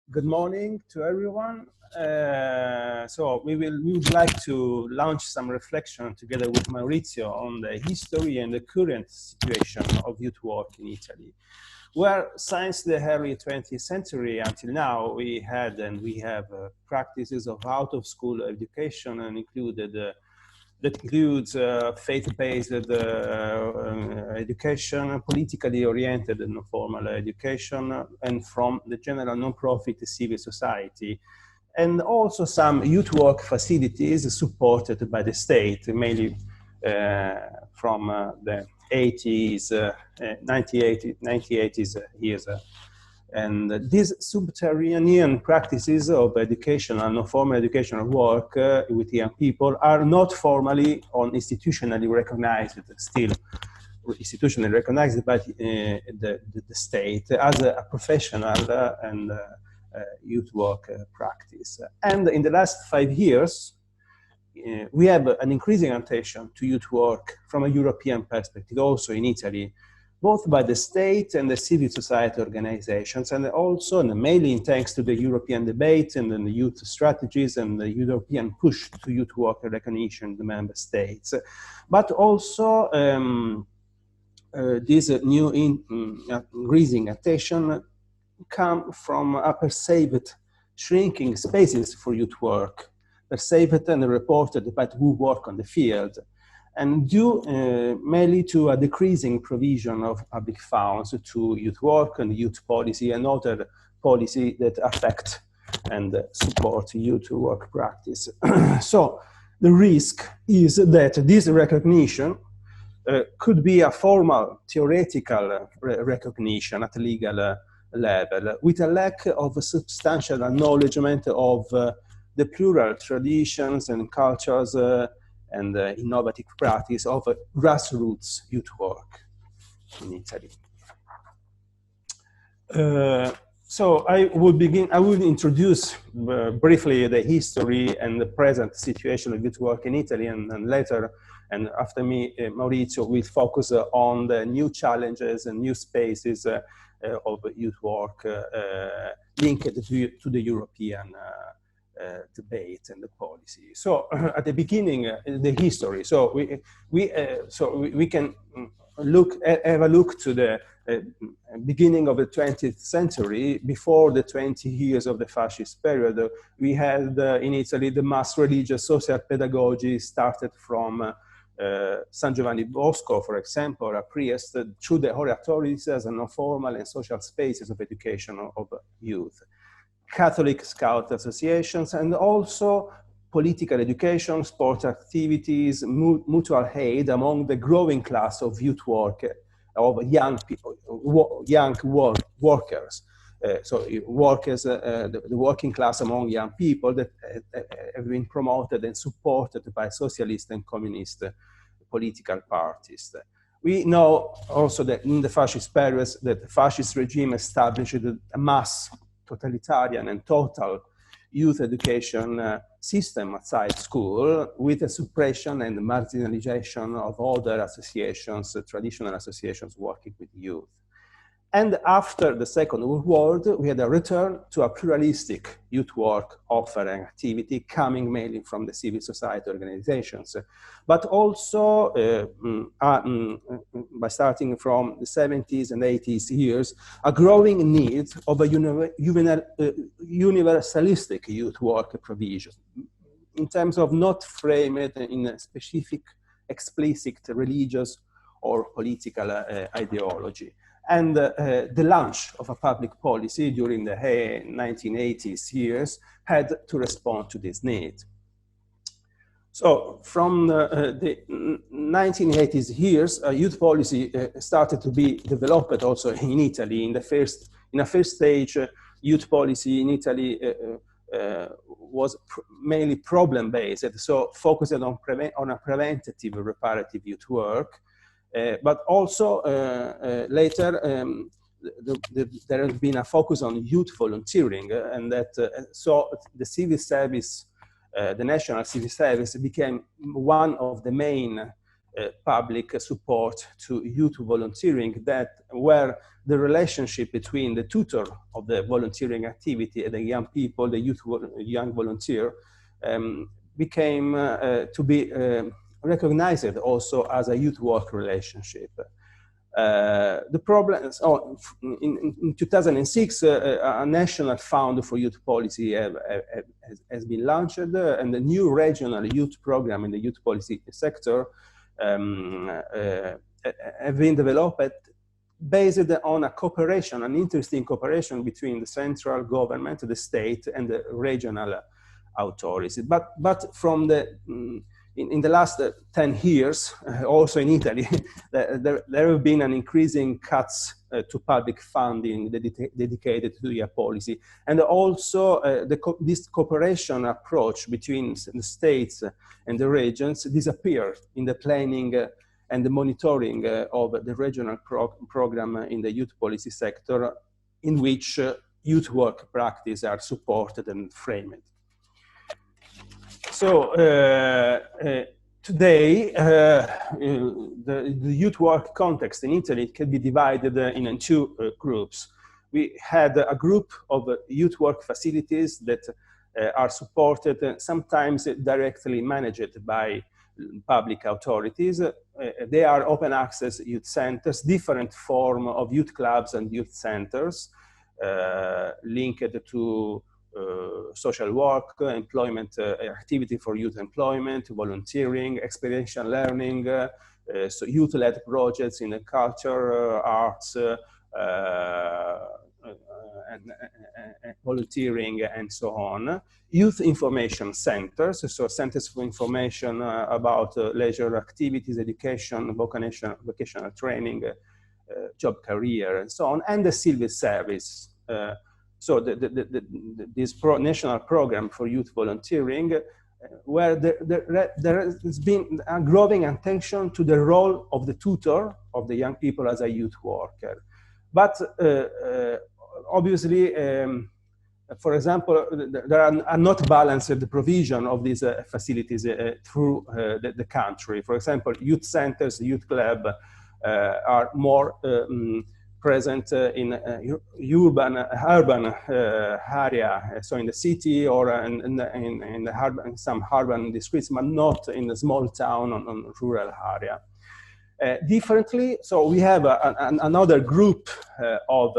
Good morning to everyone. We would like to launch some reflection together with Maurizio on the history and the current situation of youth work in Italy, where since the early 20th century until now, we had and we have practices of out-of-school education and that includes faith-based education, politically oriented and non-formal education, and from the general non-profit civil society, and also some youth work facilities supported by the state, mainly from the 80s, 1980s years. And these subterranean practices of education and non-formal educational work with young people are not formally or institutionally recognized, still institutionally recognized by the state as a professional and youth work practice. And in the last 5 years, we have an increasing attention to youth work from a European perspective, also in Italy, both by the state and the civil society organizations, and also and mainly thanks to the European debate and the youth strategies and the European push to youth work recognition in the member states. But also this new increasing attention come from a perceived shrinking spaces for youth work, perceived and reported by who work on the field, and due mainly to a decreasing provision of public funds to youth work and youth policy and other policy that affect and support youth work practice. So the risk is that this recognition could be a formal theoretical recognition at legal level, with a lack of a substantial acknowledgement of the plural traditions and cultures and innovative practice of grassroots youth work in Italy. So I will introduce briefly the history and the present situation of youth work in Italy, and later, and after me, Maurizio will focus on the new challenges and new spaces of youth work linked to the European debate and the policy. So at the beginning, the history. So we can have a look to the beginning of the 20th century. Before the 20 years of the fascist period, we had in Italy the mass religious social pedagogy started from San Giovanni Bosco, for example, a priest, through the oratories as a non-formal and social spaces of education of youth. Catholic Scout associations, and also political education, sport activities, mutual aid among the growing class of youth work, of young people, workers. Workers, the working class among young people that have been promoted and supported by socialist and communist political parties. We know also that in the fascist periods that the fascist regime established a mass totalitarian and total youth education system outside school, with the suppression and marginalization of other associations, traditional associations working with youth. And after the Second World War, we had a return to a pluralistic youth work offering activity coming mainly from the civil society organizations, but also by starting from the 70s and 80s years, a growing need of a universalistic youth work provision in terms of not framed in a specific, explicit religious or political ideology. And the launch of a public policy during the 1980s years had to respond to this need. So from the 1980s years, youth policy started to be developed also in Italy. In a first stage, youth policy in Italy was mainly problem-based, so focused on a preventative, reparative youth work. But also later, there has been a focus on youth volunteering, and that so the civil service, the national civil service, became one of the main public support to youth volunteering, where the relationship between the tutor of the volunteering activity and the young people, the young volunteer, became to be recognized also as a youth work relationship. The problem, in 2006, a national fund for youth policy has been launched, and the new regional youth program in the youth policy sector have been developed based on a cooperation, an interesting cooperation between the central government, the state, and the regional authorities. But from the in the last 10 years, also in Italy, there have been an increasing cuts to public funding dedicated to youth policy. And also this cooperation approach between the states and the regions disappeared in the planning and the monitoring of the regional program in the youth policy sector, in which youth work practice are supported and framed. So today, the youth work context in Italy can be divided in two groups. We had a group of youth work facilities that are supported, sometimes directly managed by public authorities. They are open access youth centers, different form of youth clubs and youth centers linked to social work, employment activity for youth employment, volunteering, experiential learning, so youth-led projects in the culture, arts, and volunteering, and so on. Youth information centers, so centers for information about leisure activities, education, vocational training, job career, and so on, and the civil service. So this national program for youth volunteering, where there has been a growing attention to the role of the tutor of the young people as a youth worker. But obviously, for example, there are not balanced the provision of these facilities through the country. For example, youth centers, youth club are more present in urban area, so in the city or in some urban districts, but not in a small town on rural area. Differently, so we have another group of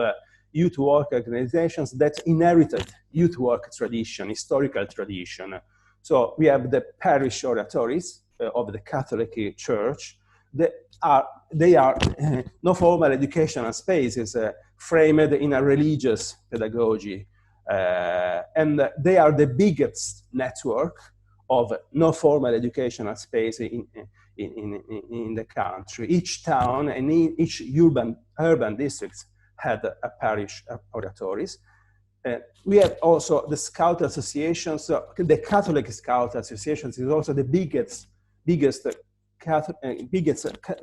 youth work organizations that inherited youth work tradition, historical tradition. So we have the parish oratories of the Catholic Church. They are no formal educational spaces framed in a religious pedagogy. And they are the biggest network of no formal educational space in the country. Each town and each urban district had a parish oratories. We have also the Scout associations. So the Catholic Scout Associations is also the biggest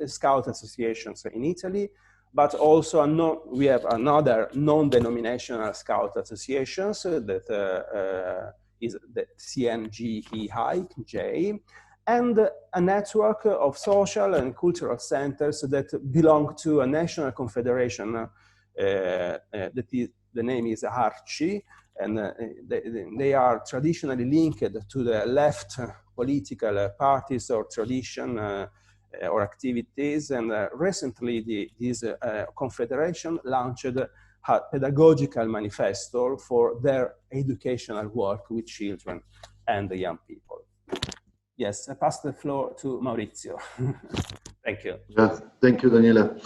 Scout associations in Italy, but also we have another non-denominational Scout associations that is the CNGEI, and a network of social and cultural centers that belong to a national confederation the name is ARCI, and they are traditionally linked to the left political parties or tradition or activities. And recently, this confederation launched a pedagogical manifesto for their educational work with children and the young people. Yes, I pass the floor to Maurizio. Thank you. Yes, thank you, Daniele.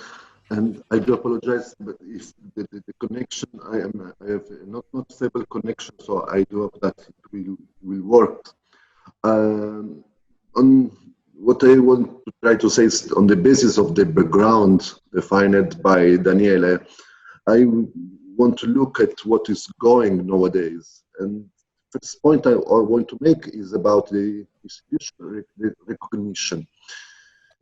And I do apologize, but if the connection, I have not stable connection, so I do hope that it will work. On what I want to try to say is, on the basis of the background defined by Daniele, I want to look at what is going nowadays. And the first point I want to make is about the institutional recognition.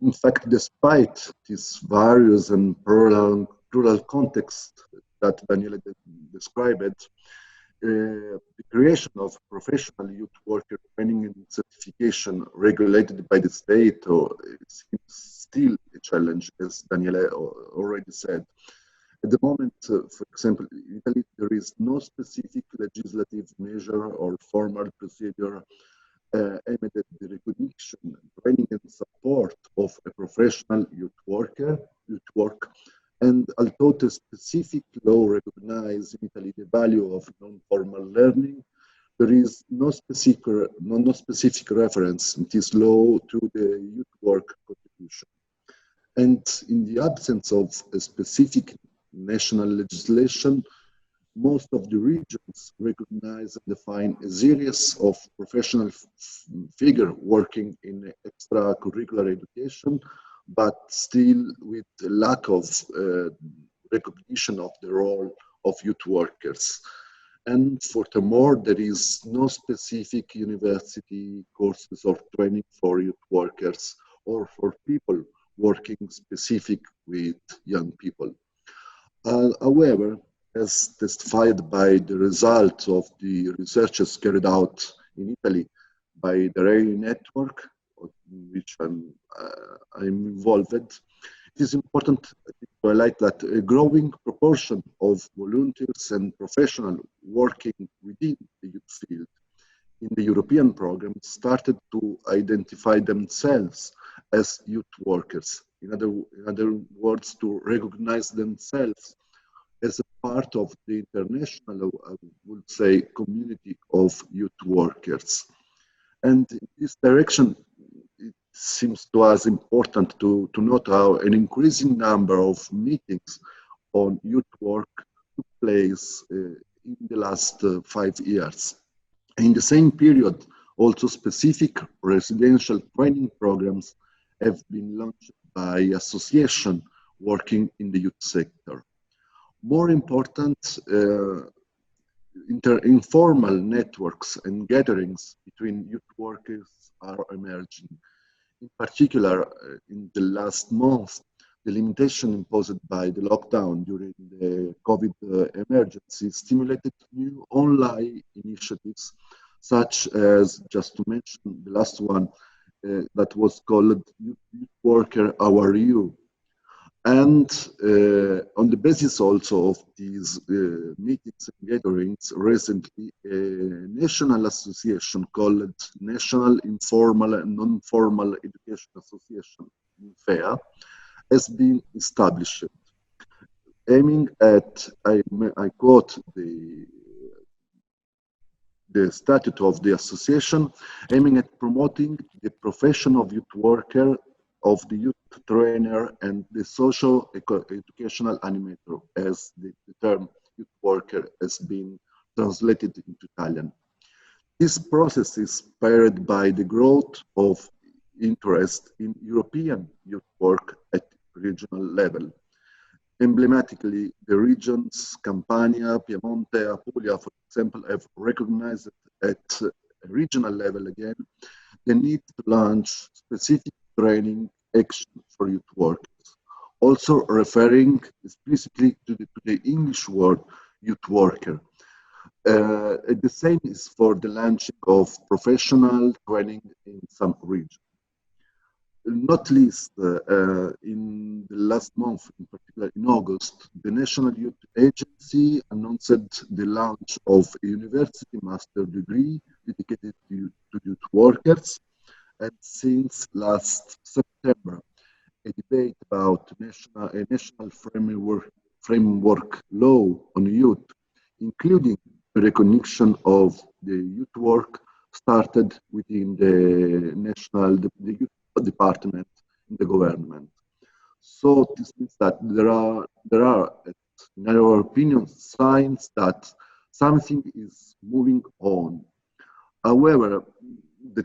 In fact, despite these various and plural context that Daniele described, The creation of professional youth worker training and certification regulated by the state seems still a challenge, as Daniele already said. At the moment, for example, in Italy, there is no specific legislative measure or formal procedure aimed at the recognition, training, and support of a professional youth work. And although the specific law recognizes in Italy the value of non-formal learning, there is no specific reference in this law to the youth work contribution. And in the absence of a specific national legislation, most of the regions recognize and define a series of professional figures working in extracurricular education, but still with a lack of recognition of the role of youth workers. And furthermore, there is no specific university courses or training for youth workers or for people working specific with young people. However, as testified by the results of the researches carried out in Italy by the therein network, in which I'm involved, it is important to highlight that a growing proportion of volunteers and professionals working within the youth field in the European program started to identify themselves as youth workers. In other words, to recognize themselves as a part of the international, I would say, community of youth workers. And in this direction, it seems to us important to note how an increasing number of meetings on youth work took place in the last 5 years. In the same period, also specific residential training programs have been launched by associations working in the youth sector. More important, informal networks and gatherings between youth workers are emerging. In particular, in the last month, the limitation imposed by the lockdown during the COVID emergency stimulated new online initiatives, such as, just to mention the last one, that was called Youth Worker Our You. And on the basis also of these meetings and gatherings, recently a national association called National Informal and Non-Formal Education Association, NIFEA, has been established, aiming at, I quote the statute of the association, aiming at promoting the profession of youth worker, of the youth trainer, and the social educational animator, as the term youth worker has been translated into Italian. This process is spurred by the growth of interest in European youth work at regional level. Emblematically, the regions Campania, Piemonte, Apulia, for example, have recognized at a regional level again the need to launch specific training action for youth workers, also referring explicitly to the English word youth worker. The same is for the launching of professional training in some regions. Not least, in the last month, in particular in August, the National Youth Agency announced the launch of a university master degree dedicated to youth workers. And since last September, a debate about a national framework law on youth, including the recognition of the youth work, started within the youth department in the government. So this means that there are, in our opinion, signs that something is moving on. However, the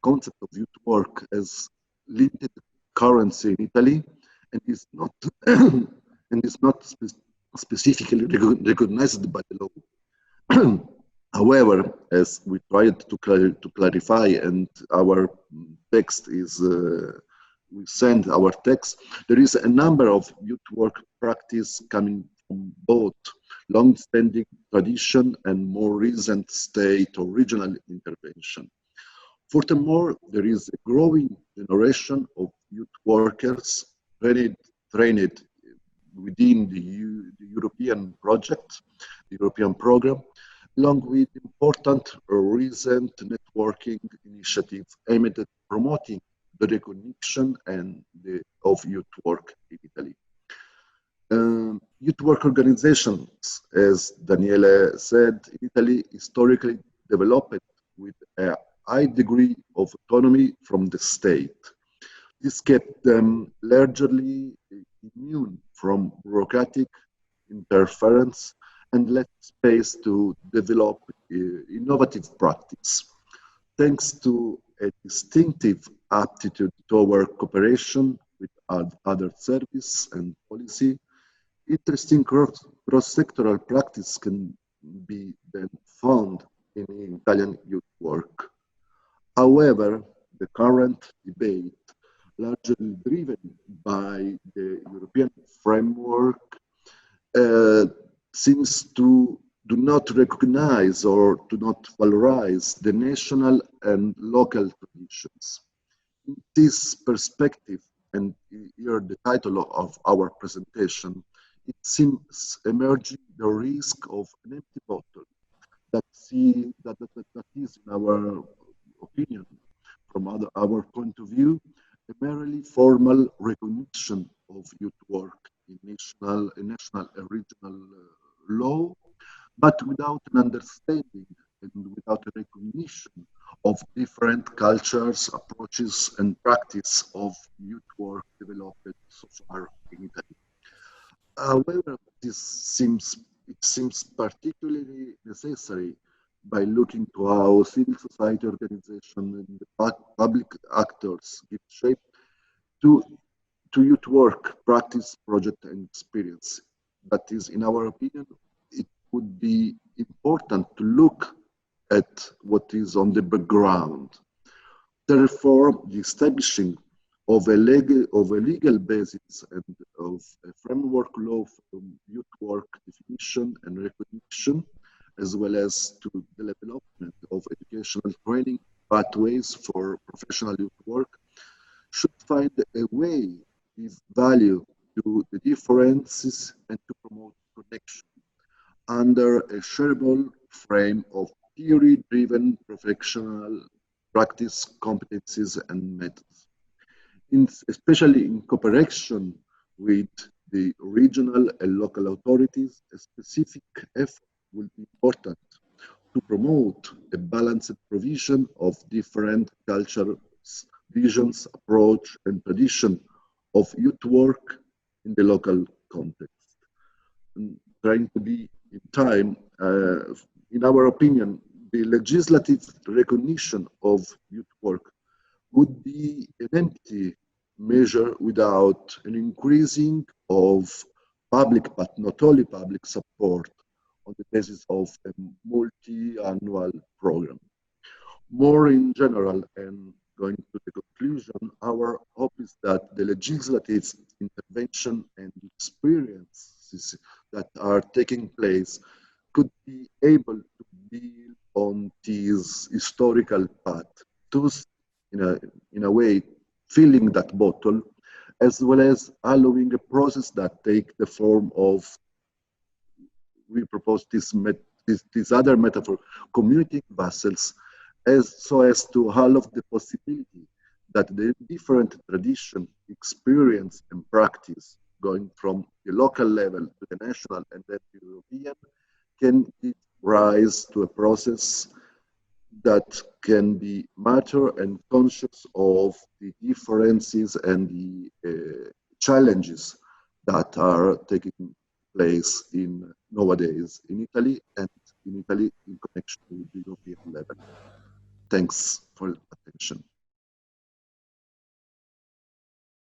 concept of youth work has limited currency in Italy and is not specifically recognized by the law. However, as we tried to clarify, and our text is, we send our text, there is a number of youth work practice coming from both long-standing tradition and more recent state or regional intervention. Furthermore, there is a growing generation of youth workers trained within the European project, the European program, along with important recent networking initiatives aimed at promoting the recognition of youth work in Italy. Youth work organizations, as Daniele said, in Italy historically developed with a high degree of autonomy from the state. This kept them largely immune from bureaucratic interference and left space to develop innovative practice. Thanks to a distinctive aptitude toward cooperation with other service and policy, interesting cross-sectoral practice can be then found in Italian youth work. However, the current debate, largely driven by the European framework, seems to do not recognize or do not valorize the national and local traditions. In this perspective, and here the title of our presentation, it seems emerging the risk of an empty bottle that is, in our opinion, from our point of view, a merely formal recognition of youth work in national and regional law, but without an understanding and without a recognition of different cultures, approaches, and practice of youth work developed so far in Italy. However, it seems particularly necessary by looking to how civil society organizations and the public actors give shape to youth work, practice, project, and experience. That is, in our opinion, it would be important to look at what is on the background. Therefore, the establishing of a legal basis and of a framework law for youth work definition and recognition, as well as to the development of educational training pathways for professional youth work, should find a way to give value to the differences and to promote connection under a shareable frame of theory-driven professional practice, competencies, and methods. Especially in cooperation with the regional and local authorities, a specific effort will be important to promote a balanced provision of different cultures, visions, approach, and tradition of youth work in the local context. And trying to be in time, in our opinion, the legislative recognition of youth work would be an empty measure without an increasing of public, but not only public, support on the basis of a multi-annual program. More in general, and going to the conclusion, our hope is that the legislative intervention and experiences that are taking place could be able to build on this historical path, thus in a way filling that bottle, as well as allowing a process that take the form of, we propose this other metaphor, community vessels, so as to allow the possibility that the different tradition, experience, and practice going from the local level to the national and then the European can give rise to a process that can be mature and conscious of the differences and the challenges that are taking place nowadays in Italy in connection with the European level. Thanks for attention.